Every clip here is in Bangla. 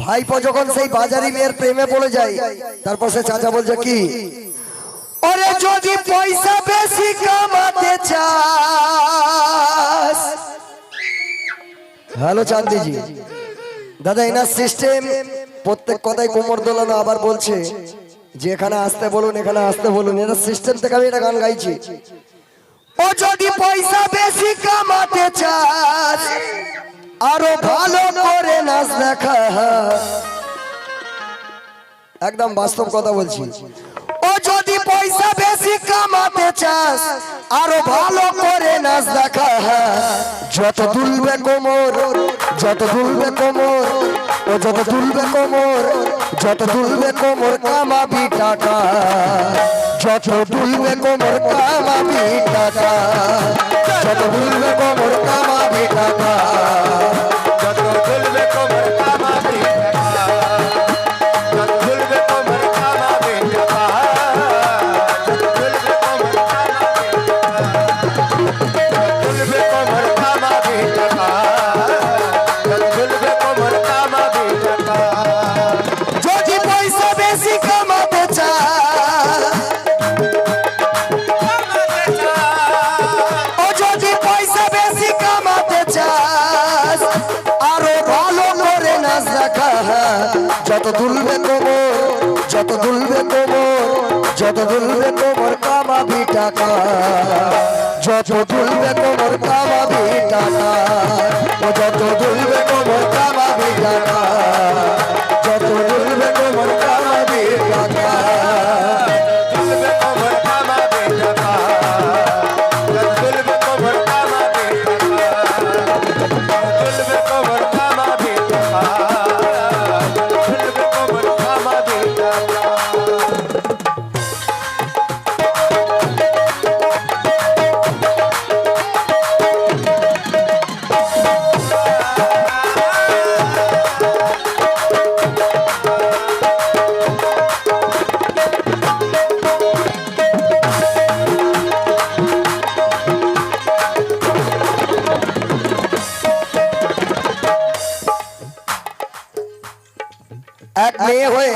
ভাইপো যখন সেই বাজারি মেয়ের প্রেমে পড়ে যায়, তারপর সে চাচা বলছে কি, ওরে যদি পয়সা বেশি কামাতে চাস। হ্যালো চাঁদিজি দাদা, এনার সিস্টেম প্রত্যেক কথাই কোমর দোলানো, আবার বলছে যে এখানে আসতে বলুন, এখানে আসতে বলুন। এনার সিস্টেম থেকে আমি এটা গান গাইছি। ও যদি পয়সা বেশি কামাতে চাস, আরো ভালো করে নাচ দেখা। একদম বাস্তব কথা বলছি। ও যদি পয়সা বেশি কামাতে চাস, আরো ভালো করে নাচ দেখা। যত তুলবে কোমর, যত তুলবে কোমর, ও যত তুলবে কোমর, যত তুলবে কোমর কামাবি টাকা। যত তুলবে কোমর কামাবি টাকা, যত তুলবে কোমর কামাবি টাকা, যত তুলবে কোমর কামাবি টাকা, যত তুলবে কোমর কামাবি টাকা, যত তুলবে কোমর কামাবি টাকা, যত তুলবে কোমর কামাবি টাকা। যদি পয়সা বেশি কামাতে চাস, ও যদি পয়সা বেশি কামাতে চাস, আরো ভালো করে নাচ দেখা। যত তুলবে কোমর, যত তুলবে কোমর, যত তুলবে কোমর কামাবি টাকা। যত তুলবে কোমর কামাবি টাকা, ও যত তুলবে কোমর কামাবি টাকা, যত তুলবে কোমর কামাবি টাকা। তুলবে কোমর কামাবি টাকা, যত তুলবে কোমর কামাবি টাকা, তুলবে কোমর কামাবি টাকা, তুলবে কোমর কামাবি টাকা। এক মেয়ে হয়ে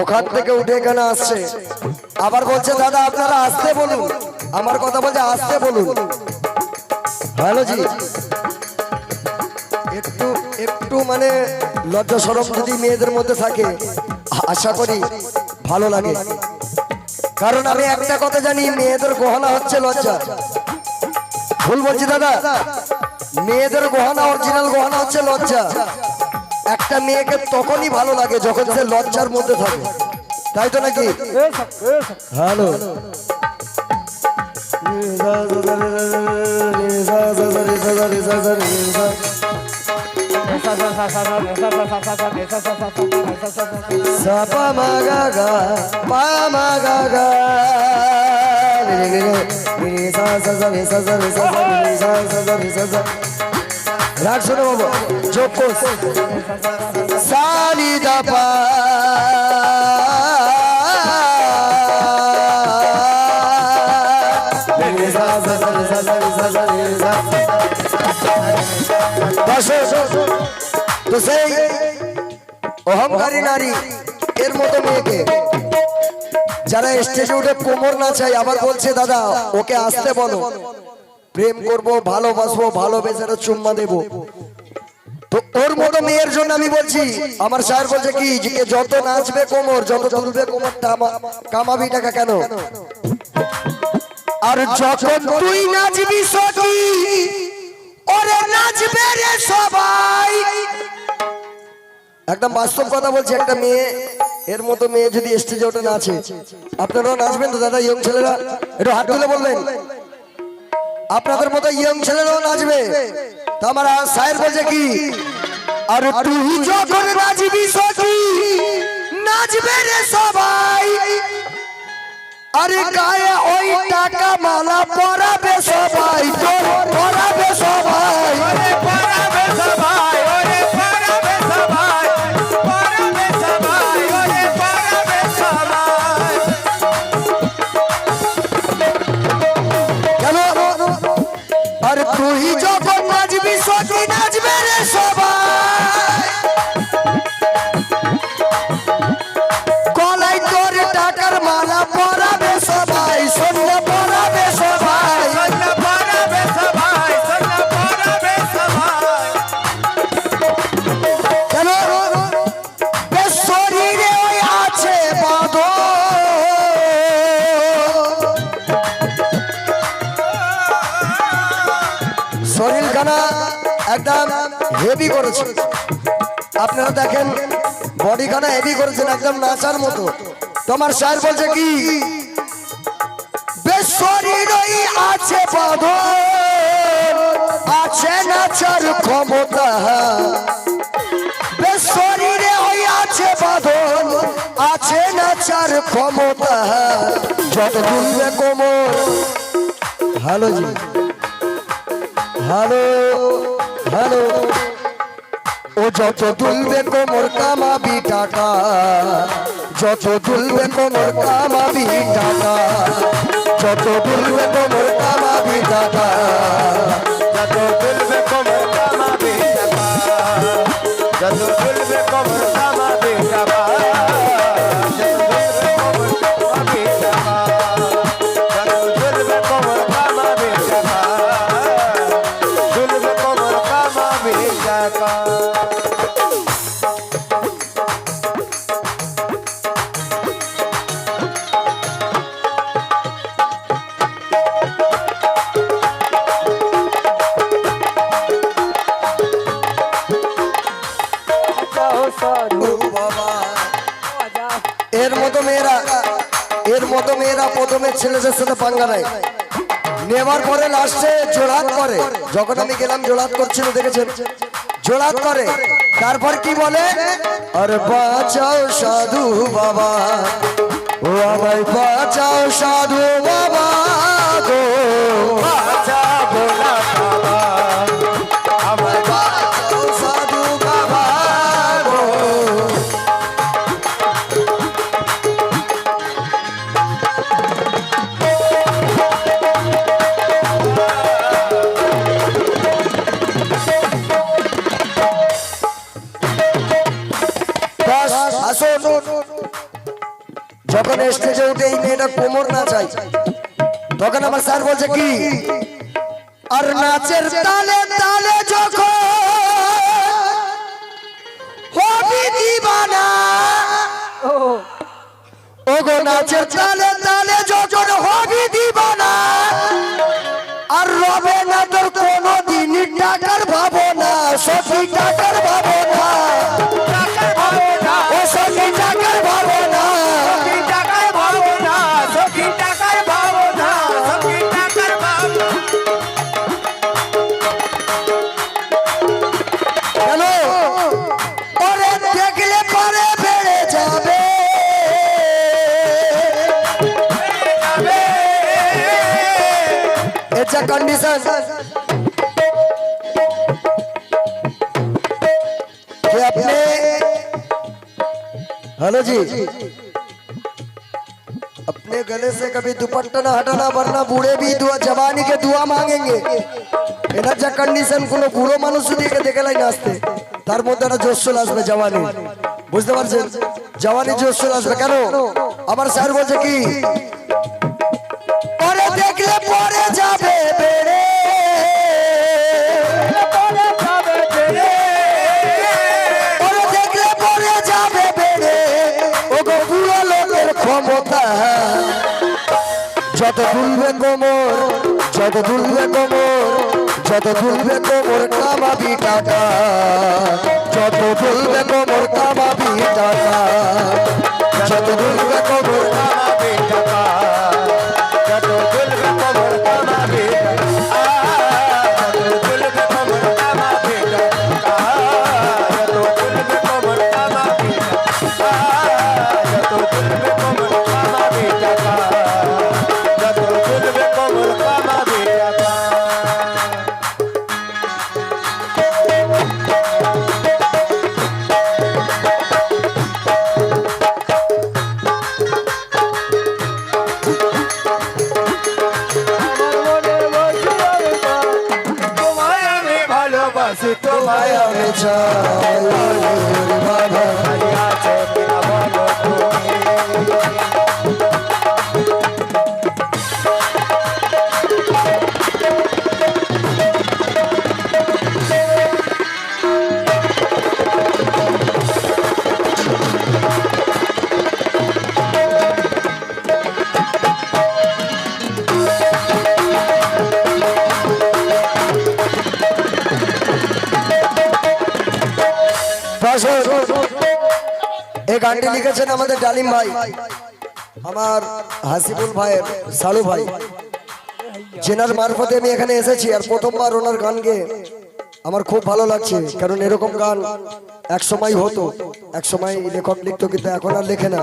ওখান থেকে উঠে এখানে আসছে, আবার বলছে দাদা আপনারা আসতে বলুন। আমার কথা বলছে আসতে বলুন। হ্যালো জি, একটু একটু মানে লজ্জা শরম যদি মেয়েদের মধ্যে থাকে, আশা করি ভালো লাগে। কারণ আমি একটা কথা জানি, মেয়েদের গহনা হচ্ছে লজ্জা। ভুল বলছি দাদা? মেয়েদের গহনা, অরিজিনাল গহনা হচ্ছে লজ্জা। একটা মেয়েকে তখনই ভালো লাগে যখন সে লজ্জার মধ্যে থাকে, তাই তো নাকি? হ্যালো, রাগ শোনো বাবা, যোগ সানি দাপা তো সেই অহংকারী নারী এর মতো মেয়েকে যারা স্টেজে উঠে কোমর না চাই, আবার বলছে দাদা ওকে আসতে বলো, প্রেম করব, ভালোবাসবো, ভালোবেসে চুম্মা দেবো। তো ওর মতো মেয়ের জন্য আমি বলছি, আমার স্যার বলছে কি, যে যত নাচবে কোমর, যত তুলবে কোমর কামাবি টাকা। কেন? আর যখন তুই নাচবি সখী, ওরে নাচবে রে সবাই। একদম বাস্তব কথা বলছি, একটা মেয়ে এর মতো মেয়ে যদি স্টেজে ওঠে নাচে, আপনারাও নাচবেন তো দাদা? ইয়ং ছেলেরা একটু হাত তুলে বলবেন, আপনাদের মতো ইয়ং ছেলেরাও নাচবে। তো আমার স্যার বলছে কি, আর তুই যখন নাচবি সখী, নাচবে রে সবাই। আরে গায়ে ওই টাকা মালা পরাবে সবাই, তোর পরাবে সবাই, পরাবে সবাই, ওরে পরাবে সবাই, পরাবে সবাই, ওরে পরাবে সবাই। কেন? আর তুই যখন নাচবি সখী, নাচবে রে সবাই। বডিখানা একদম হেভি করেছে। আপনারা দেখেন বডিখানা হেভি করেছেন একদম নাচার মতো। তোমার স্যার বলছে কি শরীরই আছে বাঁধন আছে নাচার ক্ষমতা শরীরে ওই আছে বাঁধন আছে নাচার ক্ষমতা যত দুলবে কোমর। হ্যালো জি হ্যালো হ্যালো ও যত দুলবে কোমর কামাবি টাকা যত দুলবে কোমর কামাবি টাকা যত দুলবে কোমর কামাবি টাকা যত দুলবে কোমর কামাবে টাকা যত দুলবে কোমর কামাবে টাকা যত দুলবে কোমর কামাবে টাকা দুলবে কোমর কামাবে টাকা। এর মতো মেয়েরা প্রথমে ছেলেদের সাথে পাঙ্গা নেয়, নেবার পরে লাস্টে জোড়াত করে। যখন আমি গেলাম জোড়াত করছিল দেখেছেন, জোড়াত করে তারপর কি বলে আরে বাঁচাও সাধু বাবা ও আমায় বাঁচাও সাধু বাবা গো বাঁচাবো না বাবা আমায় বাঁচাও সাধু বাবা গো। যখন স্টেজে উঠে এই মেয়েটা কোমর নাচাই তখন আমার স্যার বলছে কি আর নাচের তালে তালে যখন হবি দিবানা ও গো নাচের তালে তালে যখন হবি দিবানা আর রবে না তোর কোনো দিন টাকার ভাবনা সখী টাকার ভাবনা ও সখী টাকার ভাবনা কেন ওরে দেখলে পরে বেড়ে যাবে এটা কন্ডিশন कि अपने हेलो जी अपने गले से कभी दुपट्टा ना हटाना वरना बूढ़े भी दुआ जवानी के दुआ मांगेंगे এটা যা কন্ডিশন কোনো বুড়ো মানুষ যদি দেখে লাই নাচতে তার মধ্যে একটা জোশ চলে আসবে জওয়ানি বুঝতে পারছেন জওয়ানি জোশ চলে আসবে কেন আমার স্যার বলছে কি পরে দেখলে পরে যাবে বেড়ে ক্ষমতা যত দুলবে কোমর যত দুলবে কোমর যত দুলবে কোমর কামাবি টাকা যত দুলবে কোমর কামাবি টাকা যত দুলবে কোমর কামাবে টাকা যত দুলবে কোমর কামাবে টাকা যত দুলবে কোমর কামাবে টাকা যত দুলবে কোমর কামাবে টাকা যত দুলবে কোমর কামাবে টাকা যত দুলবে কোমর কামাবে টাকা। আসুন। এই গানটি লিখেছেন আমাদের ডালিম ভাই, আমার হাসিবুল ভাইয়ের সালু ভাই, জেনার মারফতে আমি এখানে এসেছি। আর প্রথমবার ওনার গান গেয়ে আমার খুব ভালো লাগছে, কারণ এরকম গান এক সময় হতো, এক সময় লেখক লিখতো, কিন্তু এখন আর লেখে না।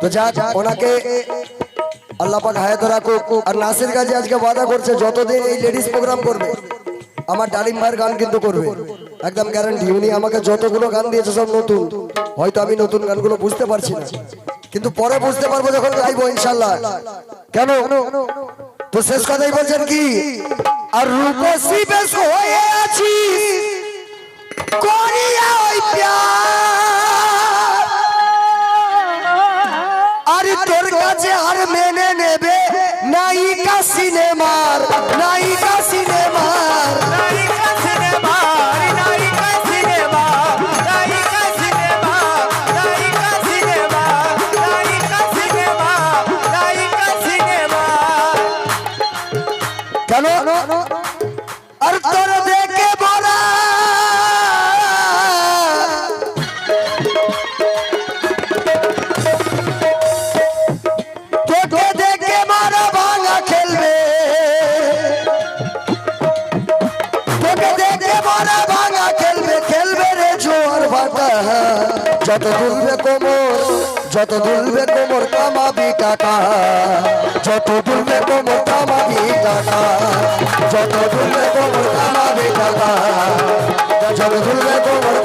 তো যাক, ওনাকে আল্লাহ পাক হায়াতে রাখুক। আর নাসির গাজী আজকে ওয়াদা করছে যতদিন এই লেডিস প্রোগ্রাম করবে আমার ডালিম ভাইয়ের গান কিন্তু করবে, একদম গ্যারান্টি। উনি আমাকে যতগুলো গান দিয়েছে সব নতুন, হয়তো আমি নতুন গানগুলো বুঝতে পারছি না, কিন্তু পরে বুঝতে পারবো যখন গাইবো ইনশাল্লাহ। কেন? তো শেষ কথাই বলছেন কি, আর রূপসী বেশ হয়ে আছি করিয়া ওই প্যার, আর তোর কাছে আর মেনে নেবে নায়িকা সিনেমার, নায়িকা সিনেমার। নায়িকা সিনেমা, নায়িকা সিনেমা, নায়িকা সিনেমা, নায়িকা সিনেমা, নায়িকা সিনেমা, নায়িকা সিনেমা। কেন? আর তোর দেখে বলা তোকে দেখে মারা ভাঙা খেলবে, তোকে দেখে মারা ভাঙা খেলবে, খেলবে রে জোয়ার ভাটা। যত দুলবে কোমর, যত দুলবে কোমর কামাবি টাকা, যত দুলবে কোমর কামাবি টাকা, যত দুলবে কোমর কামাবি টাকা, যত দুলবে কোমর